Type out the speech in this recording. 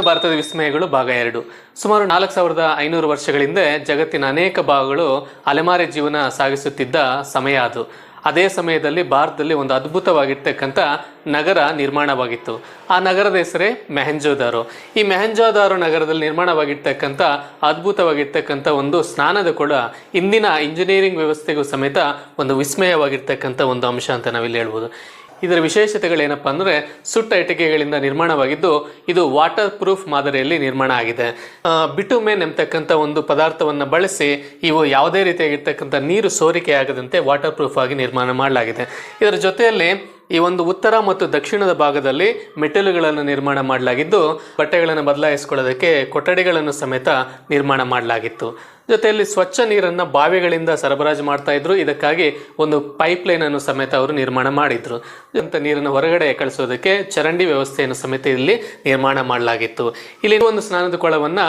ಭಾರತದ ವಿಸ್ಮಯಗಳು ಭಾಗ 2. ಸುಮಾರು 4500 ವರ್ಷಗಳ ಹಿಂದೆ ಜಗತ್ತಿನ ಅನೇಕ ಭಾಗಗಳು ಅಲೆಮಾರಿ ಜೀವನ ಸಾಗಿಸುತ್ತಿದ್ದ ಸಮಯ ಅದು. ಅದೇ ಸಮಯದಲ್ಲಿ ಭಾರತದಲ್ಲಿ ಒಂದು ಅದ್ಭುತವಾಗಿರ್ತಕ್ಕಂಥ ನಗರ ನಿರ್ಮಾಣವಾಗಿತ್ತು. ಆ ನಗರದ ಹೆಸರೇ ಮೆಹೆಂಜೋದಾರೋ. ಈ ಮೆಹೆಂಜೋದಾರೋ ನಗರದಲ್ಲಿ ನಿರ್ಮಾಣವಾಗಿರ್ತಕ್ಕಂಥ ಅದ್ಭುತವಾಗಿರ್ತಕ್ಕಂಥ ಒಂದು ಸ್ನಾನದ ಕೊಳ ಇಂದಿನ ಇಂಜಿನಿಯರಿಂಗ್ ವ್ಯವಸ್ಥೆಗೂ ಸಮೇತ ಒಂದು ವಿಸ್ಮಯವಾಗಿರ್ತಕ್ಕಂಥ ಒಂದು ಅಂಶ ಅಂತ ನಾವಿಲ್ಲಿ ಹೇಳ್ಬೋದು. ಇದರ ವಿಶೇಷತೆಗಳೇನಪ್ಪ ಅಂದರೆ ಸುಟ್ಟ ಇಟ್ಟಿಗೆಗಳಿಂದ ನಿರ್ಮಾಣವಾಗಿದ್ದು ಇದು ವಾಟರ್ ಪ್ರೂಫ್ ಮಾದರಿಯಲ್ಲಿ ನಿರ್ಮಾಣ ಆಗಿದೆ. ಬಿಟುಮೆನ್ ಎಂಬತಕ್ಕಂಥ ಒಂದು ಪದಾರ್ಥವನ್ನು ಬಳಸಿ ಇವು ಯಾವುದೇ ರೀತಿಯಾಗಿರ್ತಕ್ಕಂಥ ನೀರು ಸೋರಿಕೆ ಆಗದಂತೆ ವಾಟರ್ ಪ್ರೂಫ್ ಆಗಿ ನಿರ್ಮಾಣ ಮಾಡಲಾಗಿದೆ. ಇದರ ಜೊತೆಯಲ್ಲಿ ಈ ಒಂದು ಉತ್ತರ ಮತ್ತು ದಕ್ಷಿಣದ ಭಾಗದಲ್ಲಿ ಮೆಟ್ಟಿಲುಗಳನ್ನು ನಿರ್ಮಾಣ ಮಾಡಲಾಗಿದ್ದು ಬಟ್ಟೆಗಳನ್ನು ಬದಲಾಯಿಸಿಕೊಳ್ಳೋದಕ್ಕೆ ಕೊಠಡಿಗಳನ್ನು ಸಮೇತ ನಿರ್ಮಾಣ ಮಾಡಲಾಗಿತ್ತು. ಜೊತೆಯಲ್ಲಿ ಸ್ವಚ್ಛ ನೀರನ್ನು ಬಾವಿಗಳಿಂದ ಸರಬರಾಜು ಮಾಡ್ತಾ ಇದ್ರು. ಇದಕ್ಕಾಗಿ ಒಂದು ಪೈಪ್ ಲೈನ್ ಅನ್ನು ಸಮೇತ ಅವರು ನಿರ್ಮಾಣ ಮಾಡಿದ್ರು. ಅಂತ ನೀರನ್ನು ಹೊರಗಡೆ ಕಳಿಸೋದಕ್ಕೆ ಚರಂಡಿ ವ್ಯವಸ್ಥೆಯನ್ನು ಸಮೇತ ಇಲ್ಲಿ ನಿರ್ಮಾಣ ಮಾಡಲಾಗಿತ್ತು. ಇಲ್ಲಿ ಒಂದು ಸ್ನಾನದ ಕೊಳವನ್ನ